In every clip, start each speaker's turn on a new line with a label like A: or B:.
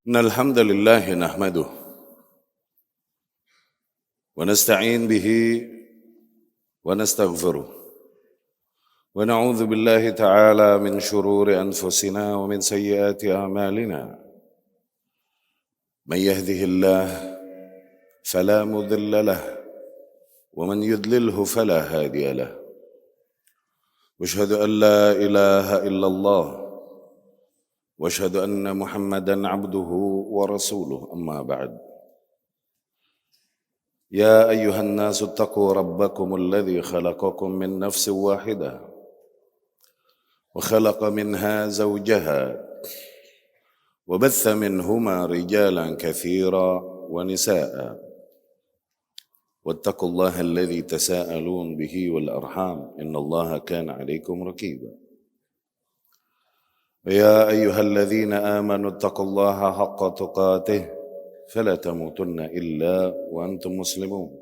A: إن الحمد لله نحمده ونستعين به ونستغفره ونعوذ بالله تعالى من شرور أنفسنا ومن سيئات أعمالنا. من يهده الله فلا مضل له ومن يضلله فلا هادي له. واشهد أن لا إله إلا الله واشهد أن محمدا عبده ورسوله. أما بعد، يا أيها الناس اتقوا ربكم الذي خلقكم من نفس واحدة وخلق منها زوجها وبث منهما رجالا كثيرا ونساء، واتقوا الله الذي تساءلون به والأرحام إن الله كان عليكم رقيبا. يا أيها الذين آمنوا اتقوا الله حق تقاته فلا تموتن إلا وأنتم مسلمون.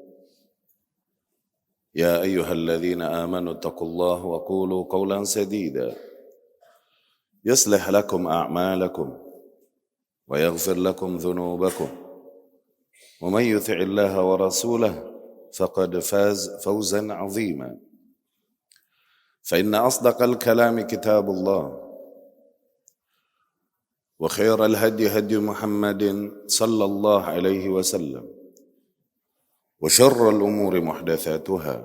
A: يا أيها الذين آمنوا اتقوا الله وقولوا قولا سديدا يصلح لكم أعمالكم ويغفر لكم ذنوبكم، ومن يطع الله ورسوله فقد فاز فوزا عظيما. فإن أصدق الكلام كتاب الله، وخير الهدي هدي محمد صلى الله عليه وسلم، وشر الأمور محدثاتها،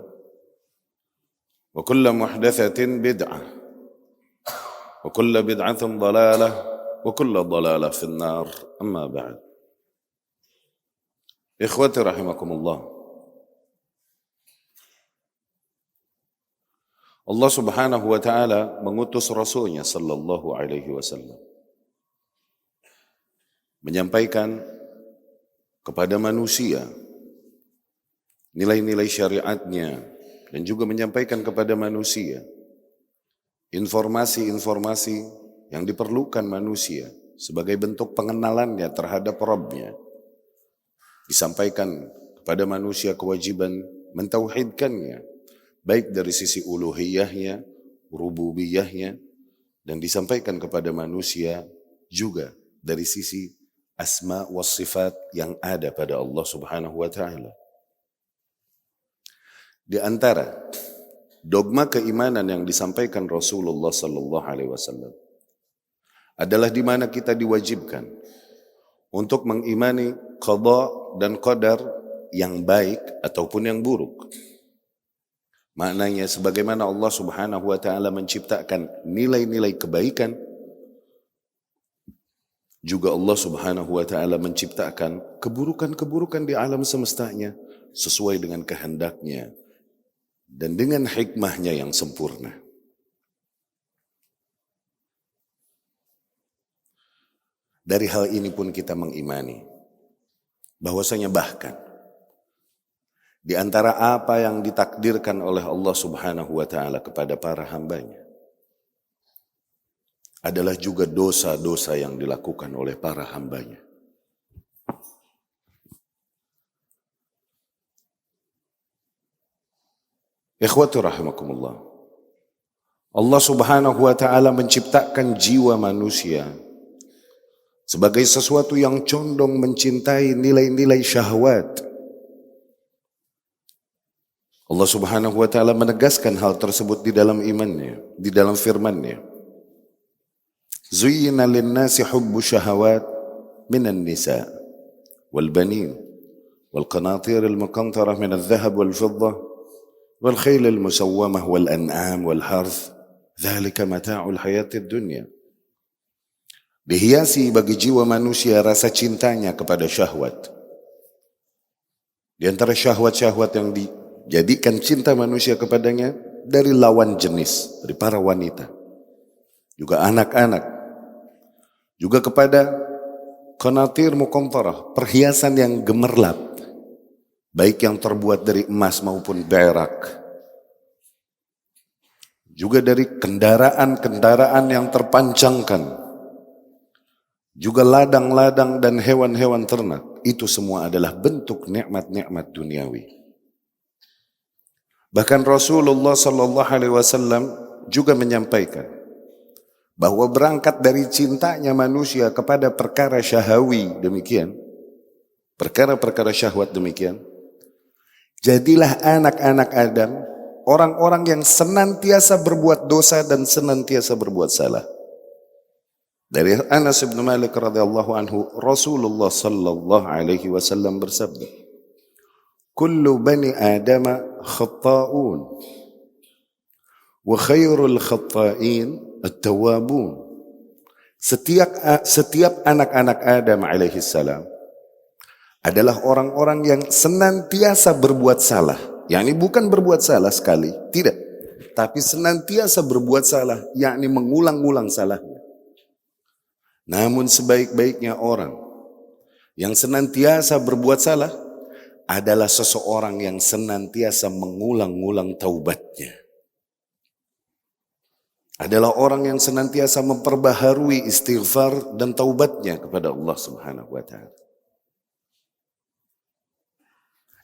A: وكل محدثة بدعة، وكل بدعة ضلالة، وكل ضلالة في النار. أما بعد، إخوتي رحمكم الله. Allah subhanahu wa ta'ala mengutus Rasulnya sallallahu alaihi wasallam menyampaikan kepada manusia nilai-nilai syariatnya, dan juga menyampaikan kepada manusia informasi-informasi yang diperlukan manusia sebagai bentuk pengenalannya terhadap Rabbnya. Disampaikan kepada manusia kewajiban mentauhidkannya, baik dari sisi uluhiyahnya, rububiyahnya, dan disampaikan kepada manusia juga dari sisi asma wa sifat yang ada pada Allah subhanahu wa ta'ala. Di antara dogma keimanan yang disampaikan Rasulullah sallallahu alaihi wasallam adalah di mana kita diwajibkan untuk mengimani qada dan qadar yang baik ataupun yang buruk. Maknanya sebagaimana Allah subhanahu wa ta'ala menciptakan nilai-nilai kebaikan, juga Allah subhanahu wa ta'ala menciptakan keburukan-keburukan di alam semestanya sesuai dengan kehendaknya dan dengan hikmahnya yang sempurna. Dari hal ini pun kita mengimani bahwasanya bahkan di antara apa yang ditakdirkan oleh Allah subhanahu wa ta'ala kepada para hambanya adalah juga dosa-dosa yang dilakukan oleh para hambanya. Ikhwatu rahimakumullah. Allah subhanahu wa ta'ala menciptakan jiwa manusia sebagai sesuatu yang condong mencintai nilai-nilai syahwat. Allah subhanahu wa ta'ala menegaskan hal tersebut di dalam imannya, di dalam firman-Nya. Zuyyina lin-nasi hubbu syahawat minan nisa wal banin wal qanatir al-muqantarah min adh-dhahab wal fiddah wal khayl al-musawwamah wal an'am wal harth, dzalika mata'ul hayatid dunya. Dihiasi bagi jiwa manusia rasa cintanya kepada syahwat. Di antara syahwat-syahwat yang dijadikan cinta manusia kepadanya dari lawan jenis, dari para wanita, juga anak-anak, juga kepada qanatir muqantarah, perhiasan yang gemerlap, baik yang terbuat dari emas maupun perak, juga dari kendaraan-kendaraan yang terpancangkan, juga ladang-ladang dan hewan-hewan ternak. Itu semua adalah bentuk nikmat-nikmat duniawi. Bahkan Rasulullah sallallahu alaihi wasallam juga menyampaikan bahwa berangkat dari cintanya manusia kepada perkara syahawi demikian, perkara-perkara syahwat demikian, jadilah anak-anak Adam orang-orang yang senantiasa berbuat dosa dan senantiasa berbuat salah. Dari Anas bin Malik radhiyallahu anhu, Rasulullah sallallahu alaihi wasallam bersabda, "Kullu bani Adam khata'un wa khairul khata'in at-tawwabun." Setiap anak-anak Adam alaihi salam adalah orang-orang yang senantiasa berbuat salah. Yakni bukan berbuat salah sekali, tidak. Tapi senantiasa berbuat salah, yakni mengulang-ulang salahnya. Namun sebaik-baiknya orang yang senantiasa berbuat salah adalah seseorang yang senantiasa mengulang-ulang taubatnya. Adalah orang yang senantiasa memperbaharui istighfar dan taubatnya kepada Allah Subhanahu wa taala.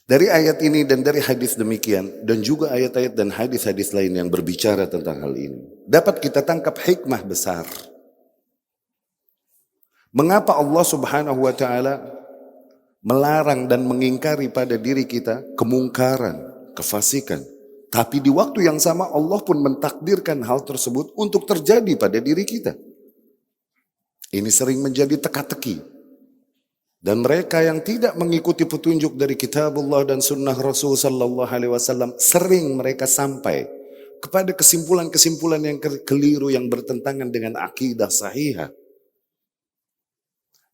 A: Dari ayat ini dan dari hadis demikian, dan juga ayat-ayat dan hadis-hadis lain yang berbicara tentang hal ini, dapat kita tangkap hikmah besar. Mengapa Allah Subhanahu wa taala melarang dan mengingkari pada diri kita kemungkaran, kefasikan. Tapi di waktu yang sama Allah pun mentakdirkan hal tersebut untuk terjadi pada diri kita. Ini sering menjadi teka-teki. Dan mereka yang tidak mengikuti petunjuk dari kitabullah dan sunnah Rasul sallallahu alaihi wasallam, sering mereka sampai kepada kesimpulan-kesimpulan yang keliru yang bertentangan dengan akidah sahihah.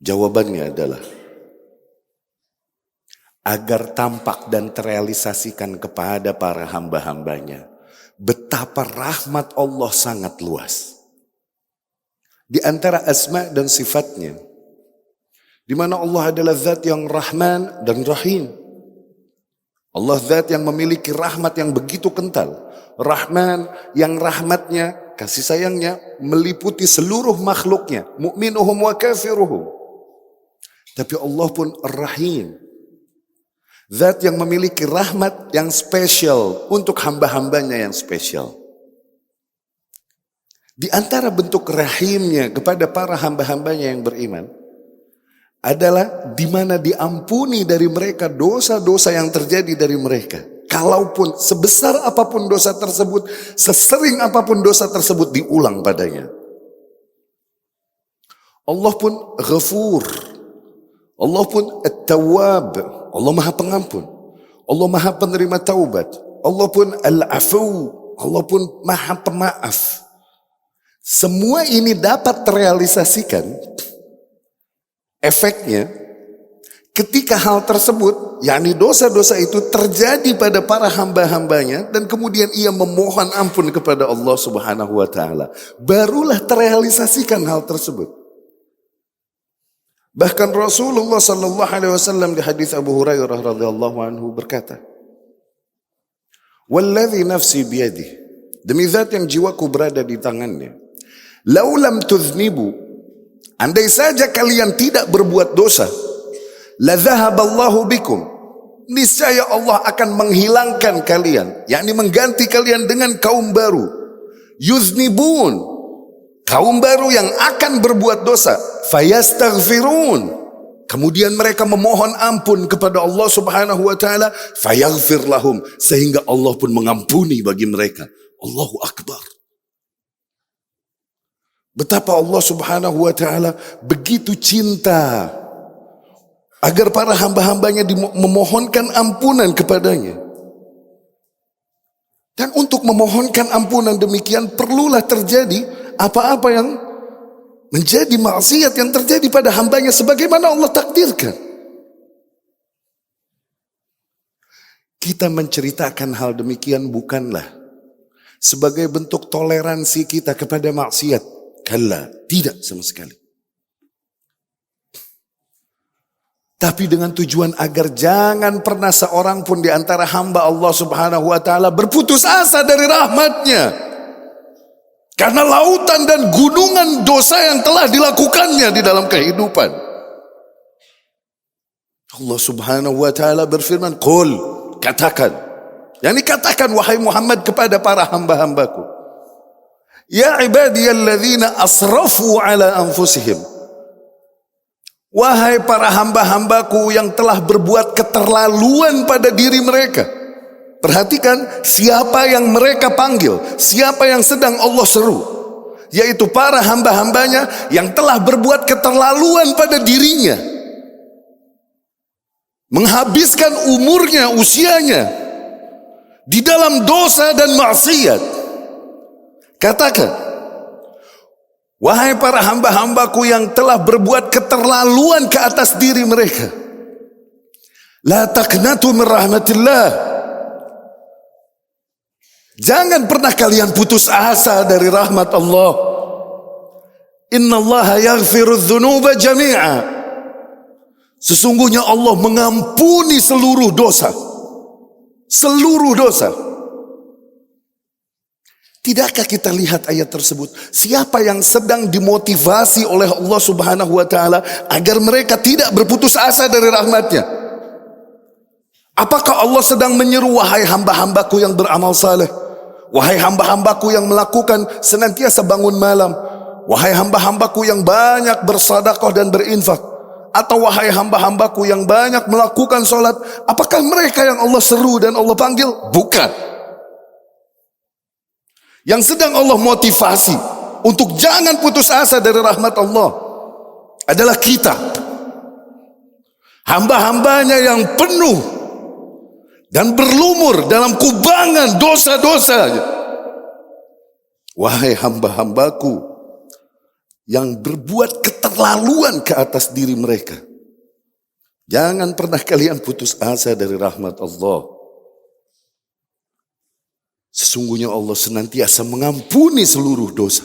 A: Jawabannya adalah agar tampak dan terrealisasikan kepada para hamba-hambanya betapa rahmat Allah sangat luas. Di antara asma dan sifatnya, di mana Allah adalah zat yang Rahman dan Rahim. Allah zat yang memiliki rahmat yang begitu kental. Rahman yang rahmatnya, kasih sayangnya meliputi seluruh makhluknya, mukminuhum wa kafiruhum. Tapi Allah pun Rahim, zat yang memiliki rahmat yang spesial untuk hamba-hambanya yang spesial. Di antara bentuk rahimnya kepada para hamba-hambanya yang beriman adalah di mana diampuni dari mereka dosa-dosa yang terjadi dari mereka. Kalaupun sebesar apapun dosa tersebut, sesering apapun dosa tersebut diulang padanya. Allah pun Ghafur. Allah pun At-Tawwab, Allah Maha Pengampun, Allah Maha Penerima Taubat, Allah pun Al-Afu, Allah pun Maha Pemaaf. Semua ini dapat terrealisasikan efeknya ketika hal tersebut, yakni dosa-dosa itu terjadi pada para hamba-hambanya dan kemudian ia memohon ampun kepada Allah Subhanahu wa taala. Barulah terrealisasikan hal tersebut. Bahkan Rasulullah sallallahu alaihi wasallam di hadis Abu Hurairah radhiyallahu anhu berkata, "Walladzi nafsi biyadihi," demi zat yang jiwaku berada di tangannya, "Lau lam tuznibu," andai saja kalian tidak berbuat dosa, "la dhahaballahu bikum," niscaya Allah akan menghilangkan kalian, yakni mengganti kalian dengan kaum baru, yuznibun, kaum baru yang akan berbuat dosa, fayastaghfirun, kemudian mereka memohon ampun kepada Allah Subhanahu wa taala, fayaghfir lahum, sehingga Allah pun mengampuni bagi mereka. Allahu Akbar. Betapa Allah Subhanahu wa taala begitu cinta agar para hamba-hambanya memohonkan ampunan kepadanya. Dan untuk memohonkan ampunan demikian perlulah terjadi apa-apa yang menjadi maksiat yang terjadi pada hambanya sebagaimana Allah takdirkan. Kita menceritakan hal demikian bukanlah sebagai bentuk toleransi kita kepada maksiat. Kalla, tidak sama sekali. Tapi dengan tujuan agar jangan pernah seorang pun di antara hamba Allah Subhanahu wa taala berputus asa dari rahmatnya. Karena lautan dan gunungan dosa yang telah dilakukannya di dalam kehidupan. Allah Subhanahu wa taala berfirman, "Qul," katakan. Yani katakan wahai Muhammad kepada para hamba-hambaku Ya ibadiyalladzina asrafu ala anfusihim. Wahai para hamba-hambaku yang telah berbuat keterlaluan pada diri mereka. Perhatikan siapa yang mereka panggil, siapa yang sedang Allah seru, yaitu para hamba-hambanya yang telah berbuat keterlaluan pada dirinya, menghabiskan umurnya, usianya di dalam dosa dan maksiat. Katakan, wahai para hamba-hambaku yang telah berbuat keterlaluan ke atas diri mereka, la taqnatu min rahmatillah. Jangan pernah kalian putus asa dari rahmat Allah. Innallaha yaghfirudz dzunuba jami'a. Sesungguhnya Allah mengampuni seluruh dosa. Seluruh dosa. Tidakkah kita lihat ayat tersebut? Siapa yang sedang dimotivasi oleh Allah Subhanahu wa taala agar mereka tidak berputus asa dari rahmatnya? Apakah Allah sedang menyeru, wahai hamba-hambaku yang beramal saleh, wahai hamba-hambaku yang melakukan senantiasa bangun malam, wahai hamba-hambaku yang banyak bersedekah dan berinfak, atau wahai hamba-hambaku yang banyak melakukan solat? Apakah mereka yang Allah seru dan Allah panggil? Bukan. Yang sedang Allah motivasi untuk jangan putus asa dari rahmat Allah adalah kita, hamba-hambanya yang penuh dan berlumur dalam kubangan dosa-dosa. Wahai hamba-hambaku yang berbuat keterlaluan ke atas diri mereka, jangan pernah kalian putus asa dari rahmat Allah. Sesungguhnya Allah senantiasa mengampuni seluruh dosa.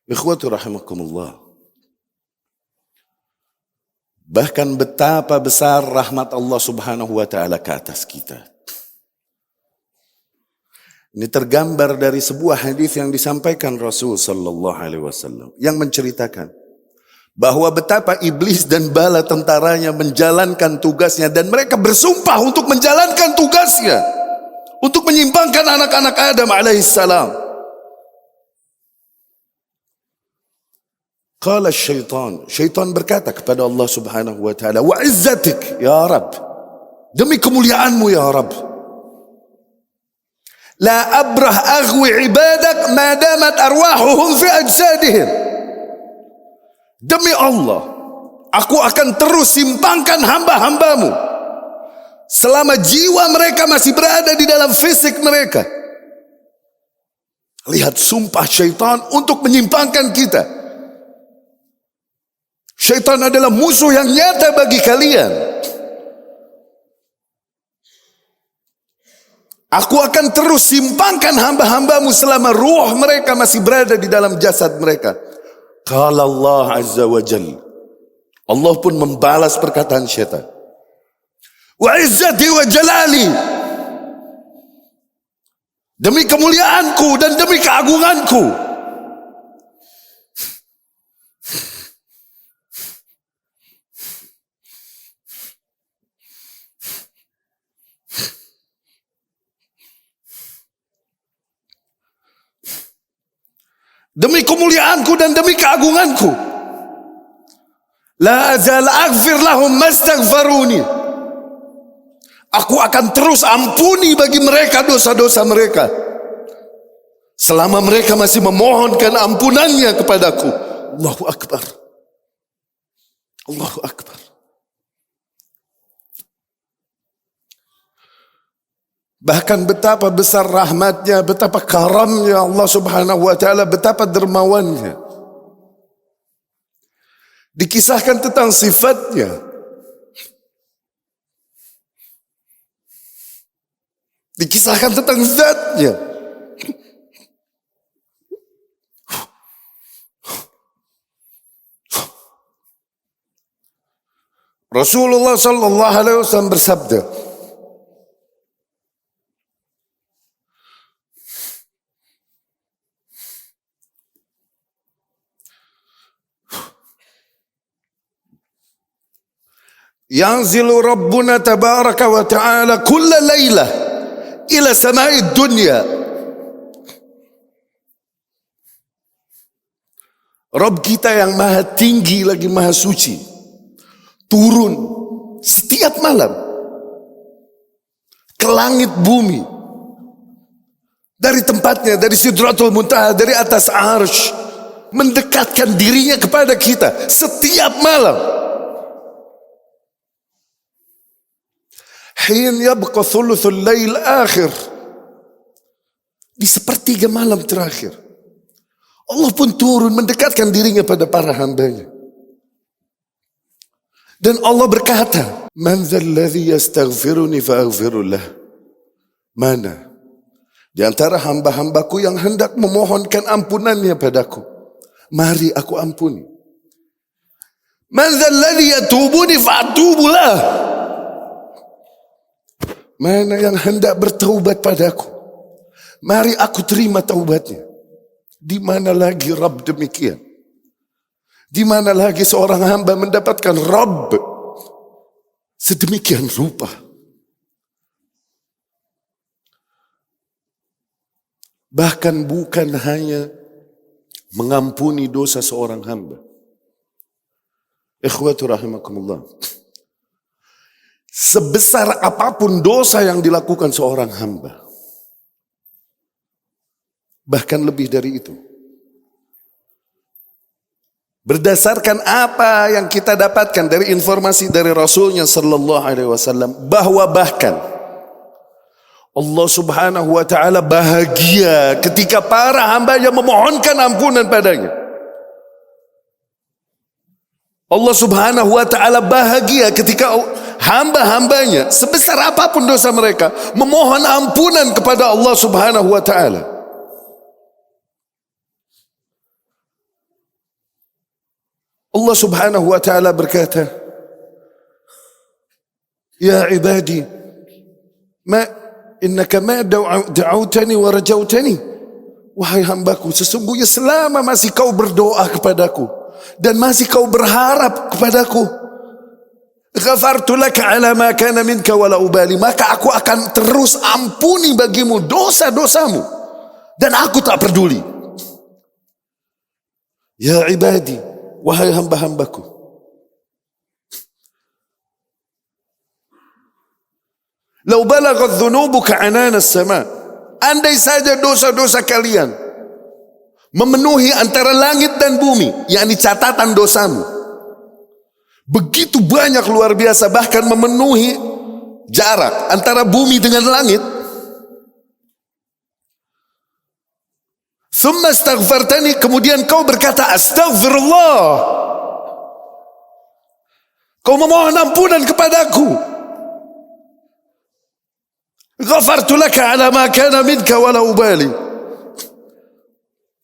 A: Ikhwatu rahimakumullah. Bahkan betapa besar rahmat Allah Subhanahu wa taala ke atas kita. Ini tergambar dari sebuah hadis yang disampaikan Rasul sallallahu alaihi wasallam yang menceritakan bahwa betapa iblis dan bala tentaranya menjalankan tugasnya, dan mereka bersumpah untuk menjalankan tugasnya, untuk menyimpangkan anak-anak Adam alaihissalam. Qala syaitan berkata kepada Allah Subhanahu wa taala, wa izzatik ya Rabb, demi kemuliaanmu ya Rabb, la abrah aghwi ibadak ma damat arwahuhum fi ajsadihim. Demi Allah, aku akan terus simpangkan hamba-hambamu selama jiwa mereka masih berada di dalam fisik mereka. Lihat sumpah syaitan untuk menyimpangkan kita. Syaitan adalah musuh yang nyata bagi kalian. Aku akan terus simpangkan hamba-hambamu selama ruh mereka masih berada di dalam jasad mereka. Qala Allah Azza wa Jalla. Allah pun membalas perkataan syaitan. Wa izzati wa jalali, demi kemuliaanku dan demi keagunganku, demi kemuliaanku dan demi keagunganku, la azal aghfir lahum mastaghfaruni. Aku akan terus ampuni bagi mereka dosa-dosa mereka selama mereka masih memohonkan ampunannya kepadaku. Allahu Akbar. Allahu Akbar. Bahkan betapa besar rahmatnya, betapa karamnya Allah Subhanahu wa taala, betapa dermawannya. Dikisahkan tentang sifatnya, dikisahkan tentang zatnya. Rasulullah sallallahu alaihi wasallam bersabda, yanzilu rabbuna tabaraka wa ta'ala kulla laylah ila samai dunya Rabb kita yang maha tinggi lagi maha suci turun setiap malam ke langit bumi, dari tempatnya, dari Sidratul Muntaha, dari atas arsy, mendekatkan dirinya kepada kita setiap malam. Hin yabqa thuluthul lail akhir, di sepertiga malam terakhir Allah pun turun mendekatkan dirinya pada para hambanya. Dan Allah berkata, Man dzal ladzi yastaghfiruni fa'aghfirullah. Mana di antara hamba-hambaku yang hendak memohonkan ampunannya padaku, mari aku ampuni. Man dzal ladzi yatubuni fa'atubulah. Mana yang hendak bertaubat padaku, mari aku terima taubatnya. Di mana lagi Rabb demikian? Di mana lagi seorang hamba mendapatkan Rabb sedemikian rupa? Bahkan bukan hanya mengampuni dosa seorang hamba. Ikhwatu rahimakumullah. Sebesar apapun dosa yang dilakukan seorang hamba, bahkan lebih dari itu, berdasarkan apa yang kita dapatkan dari informasi dari Rasulnya Sallallahu Alaihi Wasallam, bahwa bahkan Allah Subhanahu Wa Taala bahagia ketika para hambanya memohonkan ampunan padanya. Allah Subhanahu Wa Taala bahagia ketika hamba-hambanya sebesar apapun dosa mereka memohon ampunan kepada Allah Subhanahu Wa Taala. Allah Subhanahu Wa Taala berkata, Ya ibadi, innaka ma da'autani wa rajautani. Wahai hambaku, sesungguhnya selama masih kau berdoa kepadaku dan masih kau berharap kepadaku, ghafartu laka ala ma kana minka wala ubali, maka aku akan terus ampuni bagimu dosa-dosamu dan aku tak peduli. Ya ibadi, wahai hamba-hambaku, lau balaghat dhunubuka anana as-sama, andai saja dosa-dosa kalian memenuhi antara langit dan bumi, yakni catatan dosamu, begitu banyak luar biasa, bahkan memenuhi jarak antara bumi dengan langit. Thumma astaghfartani, kemudian kau berkata astaghfirullah, kau memohon ampunan kepadaku, ghafartu laka ala ma kana minka wala ubali,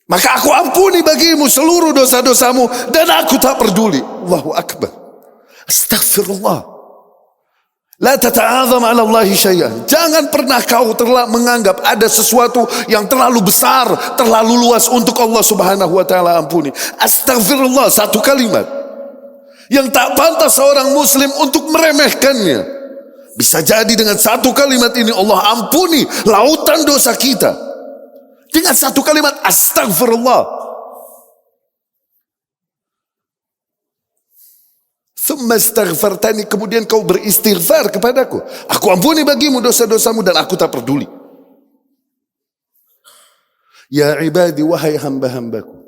A: maka aku ampuni bagimu seluruh dosa-dosamu dan aku tak peduli. Allahu Akbar. Astaghfirullah. La tata'azam ala Allahi syai'an. Jangan pernah kau menganggap ada sesuatu yang terlalu besar, terlalu luas untuk Allah Subhanahu Wa Taala ampuni. Astaghfirullah, satu kalimat yang tak pantas seorang muslim untuk meremehkannya. Bisa jadi dengan satu kalimat ini Allah ampuni lautan dosa kita. Dengan satu kalimat astaghfirullah. Thumma astaghfartani, kemudian kau beristighfar kepadaku, aku ampuni bagimu dosa-dosamu dan aku tak peduli. Ya ibadi, wahai hamba-hambaku,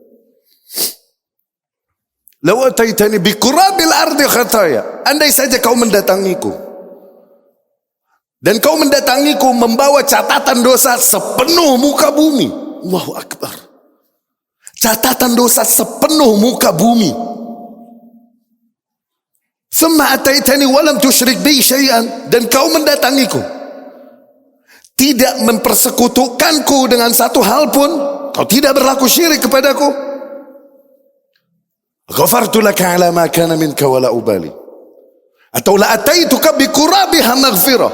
A: law ataitani biqurabil ardi khataya, andai saja kau mendatangiku dan kau mendatangiku membawa catatan dosa sepenuh muka bumi. Allahu Akbar. Catatan dosa sepenuh muka bumi. Thumma ataitani walam tusyrik bi syai'an, dan kau mendatangiku tidak mempersekutukanku dengan satu hal pun, kau tidak berlaku syirik kepadaku, ghafartu laka ala ma kana minka wala ubali, atau la ataituka bi qurabiha maghfirah,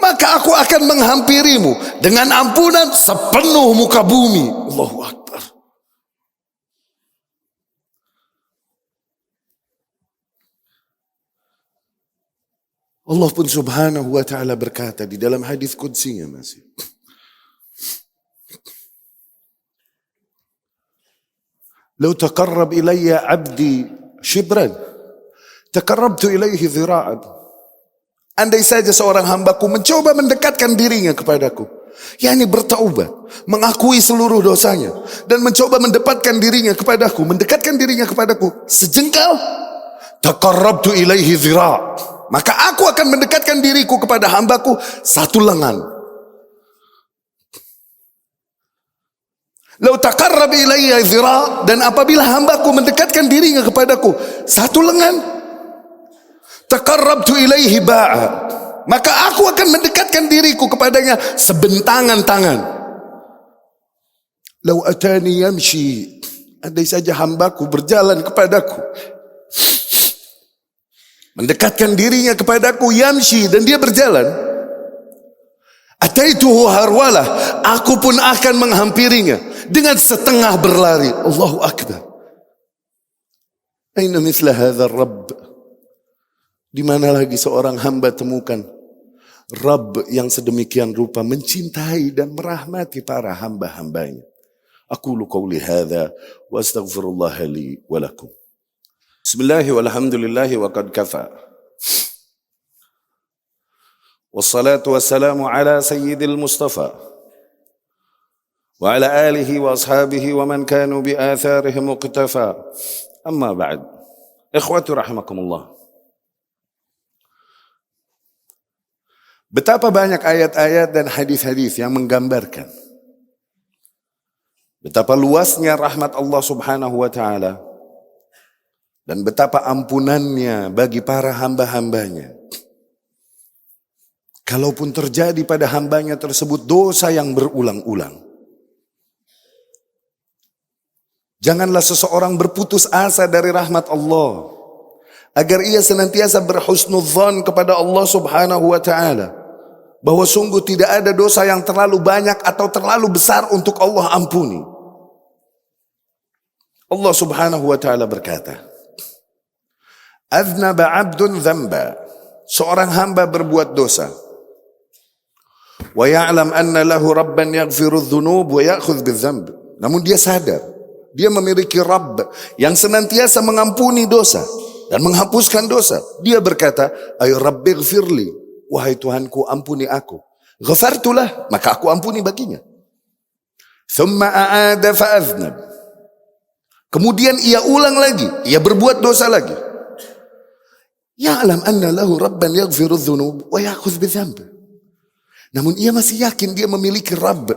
A: maka aku akan menghampirimu dengan ampunan sepenuh muka bumi. Allahu Akbar. Allah pun Subhanahu Wa Taala berkata di dalam hadis qudsinya masih, "Lau taqarrab ilayya 'abdi shibran, taqarrabtu ilaihi dhira'an." Andai saja seorang hambaku mencoba mendekatkan dirinya kepadaku, yakni bertaubat, mengakui seluruh dosanya, dan mencoba mendekatkan dirinya kepadaku sejengkal, taqarrabtu ilaihi dhira', maka aku akan mendekatkan diriku kepada hambaku satu lengan. Lau taqarrab ilayya dhira', dan apabila hambaku mendekatkan dirinya kepadaku satu lengan, taqarrabtu ilaihi ba'a, maka aku akan mendekatkan diriku kepadanya sebentangan tangan. Lau atani yamshi, andai saja hambaku berjalan kepadaku, mendekatkan dirinya kepadaku, yamshi, dan dia berjalan, ataituhu harwalah, aku pun akan menghampirinya dengan setengah berlari. Allahu Akbar. Aina misla hadzal Rabb? Di mana lagi seorang hamba temukan Rabb yang sedemikian rupa mencintai dan merahmati para hamba-hambanya. Aqulu qawli hadza wa astaghfirullah li wa lakum. Bismillahi walhamdulillahi wa qad kafa. Wassalatu wassalamu ala sayyidil Mustafa wa ala alihi wa ashabihi wa man kanu bi atharihim muqtafa. Amma ba'd. Ikhwati rahimakumullah. Betapa banyak ayat-ayat dan hadis-hadis yang menggambarkan betapa luasnya rahmat Allah Subhanahu wa taala dan betapa ampunannya bagi para hamba-hambanya. Kalaupun terjadi pada hambanya tersebut dosa yang berulang-ulang, janganlah seseorang berputus asa dari rahmat Allah, agar ia senantiasa berhusnudzon kepada Allah Subhanahu wa taala, bahwa sungguh tidak ada dosa yang terlalu banyak atau terlalu besar untuk Allah ampuni. Allah Subhanahu wa taala berkata, "Aznaba 'abdun dzamba." Seorang hamba berbuat dosa. "Wa ya'lam anna lahu rabban yaghfiru dzunub wa ya'khudz bidzamb." Namun dia sadar, dia memiliki Rabb yang senantiasa mengampuni dosa dan menghapuskan dosa. Dia berkata, "Ay rabbighfirli." Wahai Tuhanku, ampuni aku. Ghafartulah, maka aku ampuni baginya. Thumma a'ada fa'aznab. Kemudian ia ulang lagi, ia berbuat dosa lagi. Ya'lam anna lahu rabban yaghfiru dzunub wa ya'khudz bidzamb. Namun ia masih yakin dia memiliki Rabb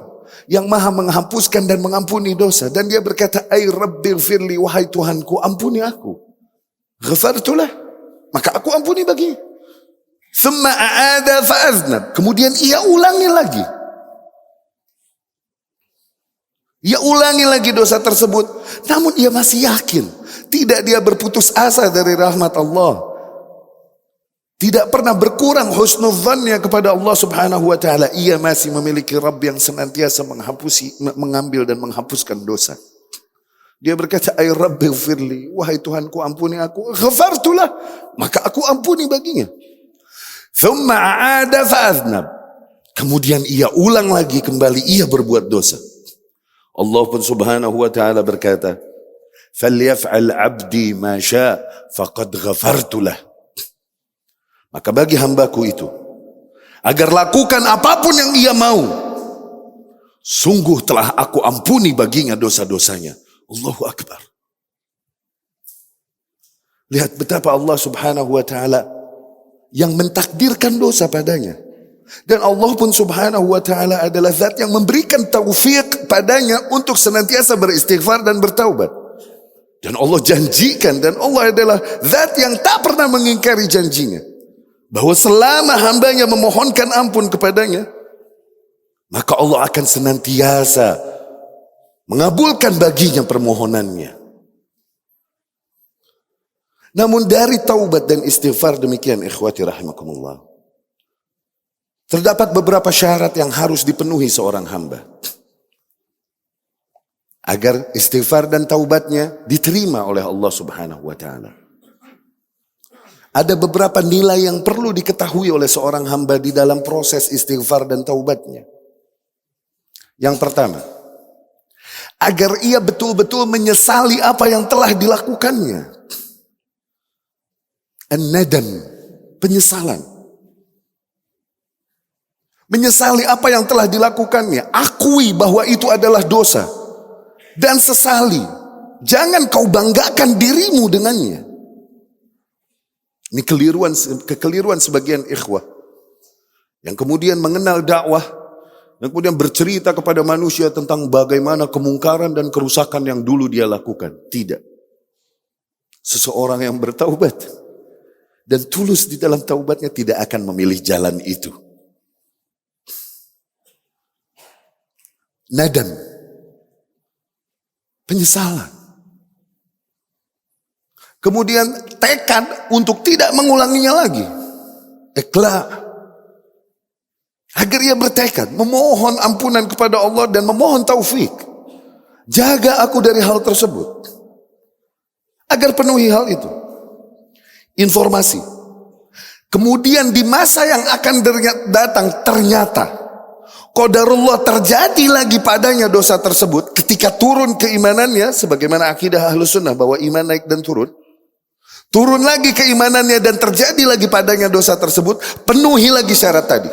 A: yang maha menghapuskan dan mengampuni dosa, dan dia berkata, "Ai rabbighfirli," wahai Tuhanku, ampuni aku. Ghafartulah, maka aku ampuni baginya. Thumma a'ada fa'aznab. Kemudian ia ulangi lagi. Ia ulangi lagi dosa tersebut. Namun ia masih yakin. Tidak dia berputus asa dari rahmat Allah. Tidak pernah berkurang husnudzannya kepada Allah Subhanahu wa taala. Ia masih memiliki Rabb yang senantiasa mengambil dan menghapuskan dosa. Dia berkata, "Ay rabbighfirli," wahai Tuhanku, ampuni aku. Ghafartulah, maka aku ampuni baginya. Thumma a'ada fa'aznab. Kemudian ia ulang lagi kembali, ia berbuat dosa. Allah pun Subhanahu wa taala berkata, "Falyaf'al 'abdi ma syaa faqad ghafartu lah." Maka bagi hambaku itu, agar lakukan apapun yang ia mau, sungguh telah aku ampuni baginya dosa-dosanya. Allahu Akbar. Lihat betapa Allah Subhanahu wa taala yang mentakdirkan dosa padanya. Dan Allah pun Subhanahu wa taala adalah zat yang memberikan taufik padanya untuk senantiasa beristighfar dan bertaubat. Dan Allah janjikan, dan Allah adalah zat yang tak pernah mengingkari janjinya, bahwa selama hambanya memohonkan ampun kepadanya, maka Allah akan senantiasa mengabulkan baginya permohonannya. Namun dari taubat dan istighfar demikian, ikhwati rahimakumullah, terdapat beberapa syarat yang harus dipenuhi seorang hamba agar istighfar dan taubatnya diterima oleh Allah Subhanahu wa taala. Ada beberapa nilai yang perlu diketahui oleh seorang hamba di dalam proses istighfar dan taubatnya. Yang pertama, Agar ia betul-betul menyesali apa yang telah dilakukannya. An-nadam, penyesalan. Menyesali apa yang telah dilakukannya. Akui bahwa itu adalah dosa. Dan sesali. Jangan kau banggakan dirimu dengannya. Ini kekeliruan sebagian ikhwah. Yang kemudian mengenal dakwah. Yang kemudian bercerita kepada manusia tentang bagaimana kemungkaran dan kerusakan yang dulu dia lakukan. Tidak. Seseorang yang bertaubat dan tulus di dalam taubatnya tidak akan memilih jalan itu. Nadam. Penyesalan. Kemudian tekad untuk tidak mengulanginya lagi. Ikhla. Agar ia bertekad, memohon ampunan kepada Allah dan memohon taufik. Jaga aku dari hal tersebut. Agar penuhi hal itu. Informasi. Kemudian di masa yang akan datang ternyata qadarullah terjadi lagi padanya dosa tersebut. Ketika turun keimanannya, sebagaimana akidah Ahlus Sunnah bahwa iman naik dan turun. Turun lagi keimanannya dan terjadi lagi padanya dosa tersebut. Penuhi lagi syarat tadi.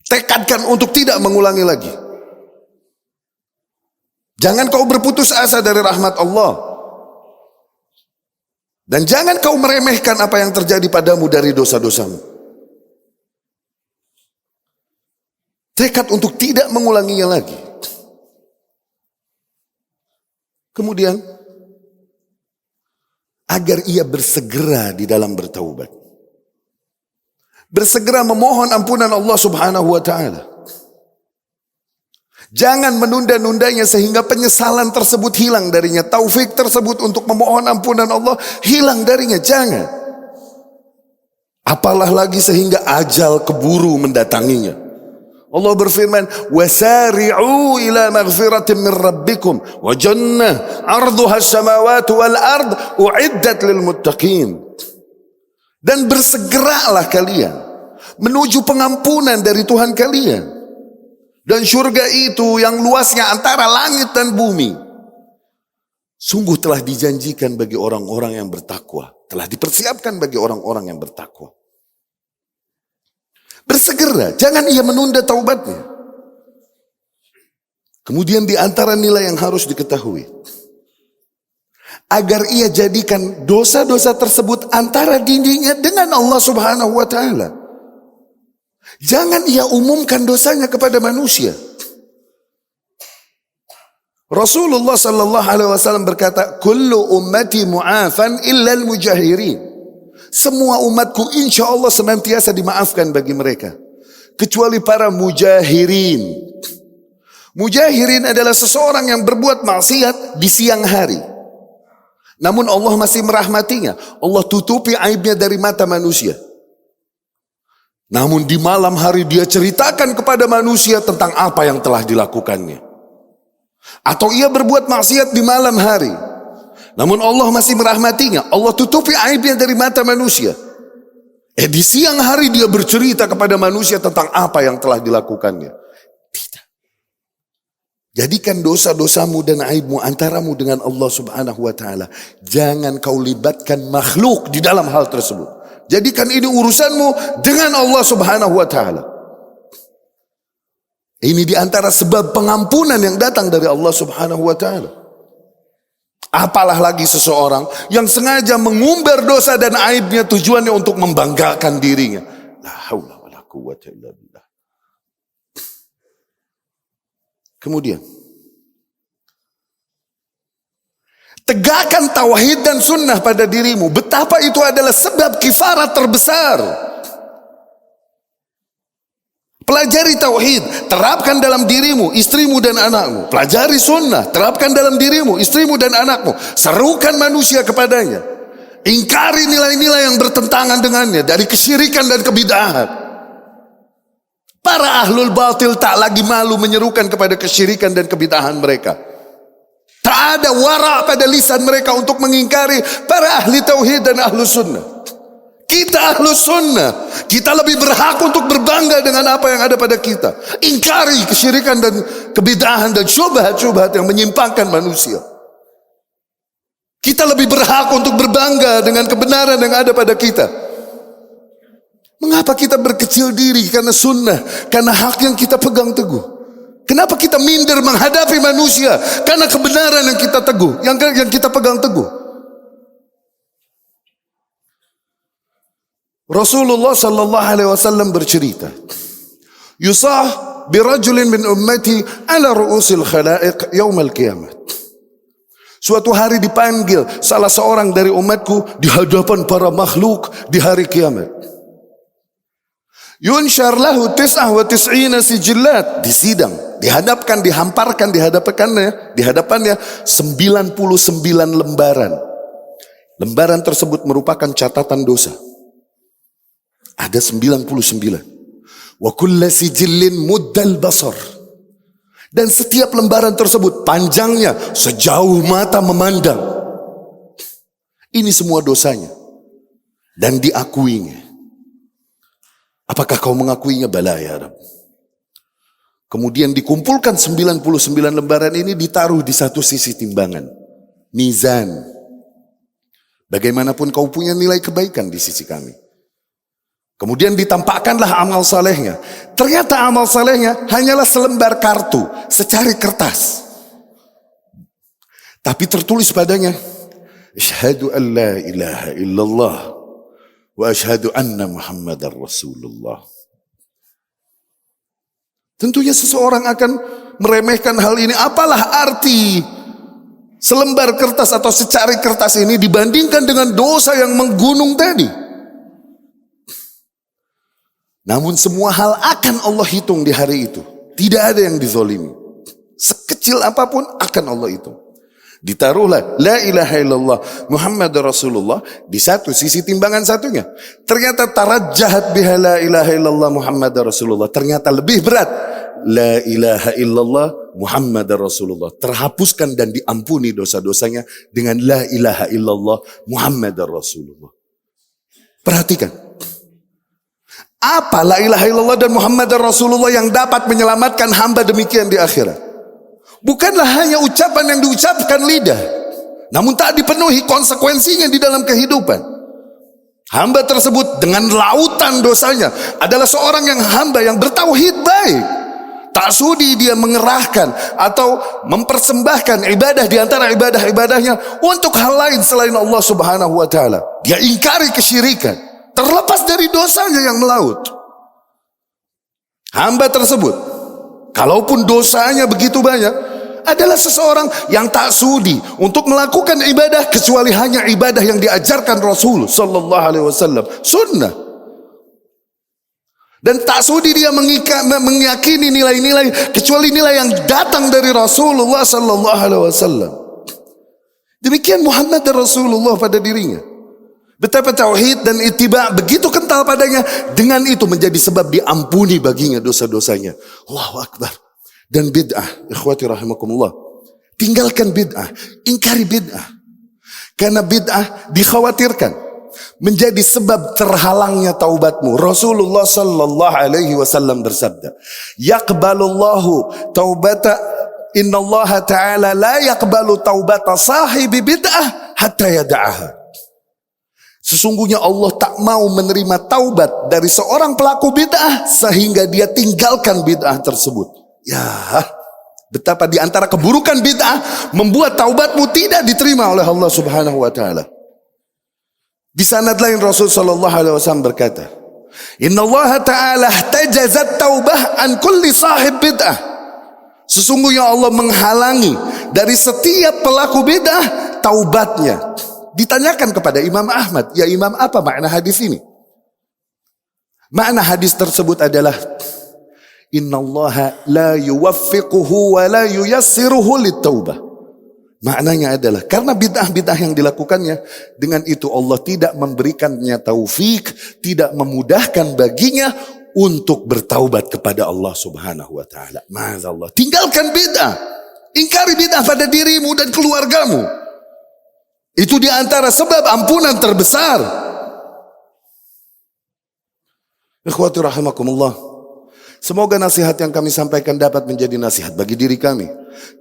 A: Tekadkan untuk tidak mengulangi lagi. Jangan kau berputus asa dari rahmat Allah. Dan jangan kau meremehkan apa yang terjadi padamu dari dosa-dosamu. Tekad untuk tidak mengulanginya lagi. Kemudian, agar ia bersegera di dalam bertaubat. Bersegera memohon ampunan Allah Subhanahu wa ta'ala. Jangan menunda-nundanya sehingga penyesalan tersebut hilang darinya. Taufik tersebut untuk memohon ampunan Allah hilang darinya. Jangan. Apalah lagi sehingga ajal keburu mendatanginya. Allah berfirman, "Wasari'u ila maghfiratin min rabbikum wa jannah 'arduha as-samawati wal ard u'iddat lil muttaqin." Dan bersegeralah kalian menuju pengampunan dari Tuhan kalian. Dan surga itu yang luasnya antara langit dan bumi. Sungguh telah dijanjikan bagi orang-orang yang bertakwa. Telah dipersiapkan bagi orang-orang yang bertakwa. Bersegera, jangan ia menunda taubatnya. Kemudian di antara nilai yang harus diketahui. Agar ia jadikan dosa-dosa tersebut antara dirinya dengan Allah Subhanahu wa ta'ala. Jangan ia umumkan dosanya kepada manusia. Rasulullah sallallahu alaihi wasallam berkata, "Kullu ummati mu'afan illa al-mujahirin." Semua umatku insya Allah senantiasa dimaafkan bagi mereka. Kecuali para mujahirin. Mujahirin adalah seseorang yang berbuat maksiat di siang hari. Namun Allah masih merahmatinya. Allah tutupi aibnya dari mata manusia. Namun di malam hari dia ceritakan kepada manusia tentang apa yang telah dilakukannya. Atau ia berbuat maksiat di malam hari. Namun Allah masih merahmatinya. Allah tutupi aibnya dari mata manusia. Di siang hari dia bercerita kepada manusia tentang apa yang telah dilakukannya. Tidak. Jadikan dosa-dosamu dan aibmu antaramu dengan Allah Subhanahu wa ta'ala. Jangan kau libatkan makhluk di dalam hal tersebut. Jadikan ini urusanmu dengan Allah Subhanahu wa ta'ala. Ini di antara sebab pengampunan yang datang dari Allah Subhanahu wa ta'ala. Apalah lagi seseorang yang sengaja mengumbar dosa dan aibnya tujuannya untuk membanggakan dirinya. La haula wa la quwwata illa billah. Kemudian, tegakkan tauhid dan sunnah pada dirimu. Betapa itu adalah sebab kifarat terbesar. Pelajari tauhid, terapkan dalam dirimu, istrimu dan anakmu. Pelajari sunnah, terapkan dalam dirimu, istrimu dan anakmu. Serukan manusia kepadanya. Ingkari nilai-nilai yang bertentangan dengannya dari kesyirikan dan kebid'ahan. Para ahlul batil tak lagi malu menyerukan kepada kesyirikan dan kebid'ahan mereka. Tak ada wara pada lisan mereka untuk mengingkari para ahli tauhid dan ahlu sunnah. Kita ahlus sunnah, kita lebih berhak untuk berbangga dengan apa yang ada pada kita. Ingkari kesyirikan dan kebid'ahan dan syubhat-syubhat yang menyimpangkan manusia. Kita lebih berhak untuk berbangga dengan kebenaran yang ada pada kita. Mengapa kita berkecil diri karena sunnah, karena hak yang kita pegang teguh? Kenapa kita minder menghadapi manusia karena kebenaran yang kita teguh, yang kita pegang teguh? Rasulullah sallallahu alaihi wasallam bercerita, "Yusah birajulin min ummati ala ru'usil khalaiq yaumal qiyamah." Suatu hari dipanggil salah seorang dari umatku di hadapan para makhluk di hari kiamat. Yunshar lahu 99 sijillat, disidang, dihadapkan, dihamparkan di hadapannya 99 lembaran. Lembaran tersebut merupakan catatan dosa. Ada 99. Wa kulla sijillin muddal basar. Dan setiap lembaran tersebut panjangnya sejauh mata memandang. Ini semua dosanya. Dan diakuinya. Apakah kau mengakuinya? Bala ya Rabb. Kemudian dikumpulkan 99 lembaran ini, ditaruh di satu sisi timbangan. Mizan. Bagaimanapun kau punya nilai kebaikan di sisi kami. Kemudian ditampakkanlah amal salehnya. Ternyata amal salehnya hanyalah selembar kartu, secari kertas. Tapi tertulis padanya, Asyhadu an la ilaha illallah wa asyhadu anna Muhammadar Rasulullah. Tentunya seseorang akan meremehkan hal ini. Apalah arti selembar kertas atau secari kertas ini dibandingkan dengan dosa yang menggunung tadi? Namun semua hal akan Allah hitung di hari itu. Tidak ada yang dizolimi. Sekecil apapun akan Allah hitung. Ditaruhlah la ilaha illallah Muhammad Rasulullah di satu sisi timbangan satunya. Ternyata tarajjahat biha la ilaha illallah Muhammad Rasulullah. Ternyata lebih berat. La ilaha illallah Muhammad Rasulullah. Terhapuskan dan diampuni dosa-dosanya dengan la ilaha illallah Muhammad Rasulullah. Perhatikan. Apa la ilaha illallah dan Muhammad Rasulullah yang dapat menyelamatkan hamba demikian di akhirat? Bukanlah hanya ucapan yang diucapkan lidah, namun tak dipenuhi konsekuensinya di dalam kehidupan. Hamba tersebut dengan lautan dosanya adalah seorang yang hamba yang bertauhid baik. Tak sudi dia mengerahkan atau mempersembahkan ibadah di antara ibadah-ibadahnya untuk hal lain selain Allah Subhanahu wa taala. Dia ingkari kesyirikan. Terlepas dari dosanya yang melaut. Hamba tersebut, kalaupun dosanya begitu banyak, adalah seseorang yang tak sudi untuk melakukan ibadah kecuali hanya ibadah yang diajarkan Rasul sallallahu alaihi wasallam, sunnah. Dan tak sudi dia meyakini nilai-nilai kecuali nilai yang datang dari Rasulullah sallallahu alaihi wasallam. Demikian Muhammad dan Rasulullah pada dirinya. Betapa tauhid dan ittiba begitu kental padanya, dengan itu menjadi sebab diampuni baginya dosa-dosanya. Allahu Akbar. Dan bid'ah, ikhwati rahimakumullah. Tinggalkan bid'ah, ingkari bid'ah. Karena bid'ah dikhawatirkan menjadi sebab terhalangnya taubatmu. Rasulullah sallallahu alaihi wasallam bersabda, "Yaqbalullahu taubata innallaha ta'ala la yaqbalu taubata sahibi bid'ah hatta yada'aha." Sesungguhnya Allah tak mau menerima taubat dari seorang pelaku bid'ah sehingga dia tinggalkan bid'ah tersebut. Ya, betapa di antara keburukan bid'ah membuat taubatmu tidak diterima oleh Allah Subhanahu wa taala. Di sanad lain Rasul sallallahu alaihi wasallam berkata, "Innallaha ta'ala ihtajazat taubah an kulli sahib bid'ah." Sesungguhnya Allah menghalangi dari setiap pelaku bid'ah taubatnya. Ditanyakan kepada Imam Ahmad, ya Imam, apa makna hadis ini? Makna hadis tersebut adalah innallaha la yuwaffiquhu wa la yuyassiruhu lit-taubah. Maknanya adalah karena bid'ah-bid'ah yang dilakukannya, dengan itu Allah tidak memberikannya taufik, tidak memudahkan baginya untuk bertaubat kepada Allah Subhanahu wa taala. Ma'azallah. Tinggalkan bid'ah. Ingkari bid'ah pada dirimu dan keluargamu. Itu di antara sebab ampunan terbesar. Ikhwati rahimakumullah, semoga nasihat yang kami sampaikan dapat menjadi nasihat bagi diri kami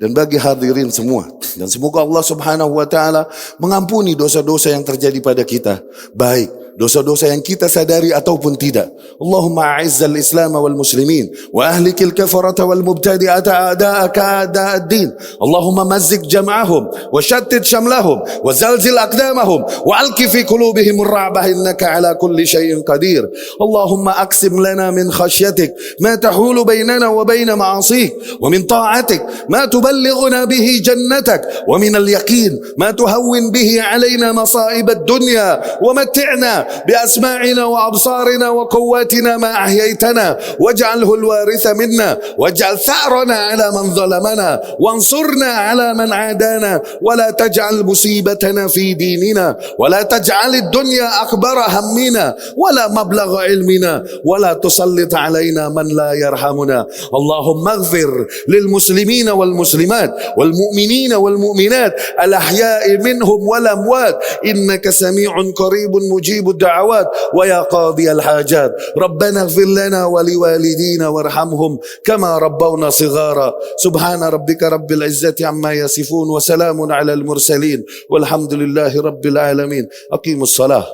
A: dan bagi hadirin semua. Dan semoga Allah subhanahu wa ta'ala mengampuni dosa-dosa yang terjadi pada kita, baik dosa-dosa yang kita sadari ataupun tidak. Allahumma a'izzal islam wal muslimin wa ahlikil kafarata wal mubtadi'ata a'da'aka a'da'ad-din. Allahumma mazzik jam'ahum wa shattid shamlahum wa zalzil aqdamahum wa alki fi qulubihim ar-ra'bah innaka ala kulli shay'in qadir. Allahumma aqsim lana min khashyatik ma tahulu bainana wa bain ma'asik wa min ta'atik ma tuballighuna bihi jannatak wa min al-yaqin ma tuhawwin bihi alayna masa'ib ad-dunya wa mat'na بأسماعنا وأبصارنا وقواتنا ما أحييتنا واجعله الوارث منا واجعل ثأرنا على من ظلمنا وانصرنا على من عادانا ولا تجعل مصيبتنا في ديننا ولا تجعل الدنيا أكبر همنا ولا مبلغ علمنا ولا تسلط علينا من لا يرحمنا. اللهم اغفر للمسلمين والمسلمات والمؤمنين والمؤمنات الأحياء منهم والأموات إنك سميع قريب مجيب الدعوات ويا قاضي الحاجات. ربنا اغفر لنا ولوالدينا وارحمهم كما ربونا صغارا. سبحان ربك رب العزة عما يصفون وسلام على المرسلين والحمد لله رب العالمين. أقيموا الصلاة.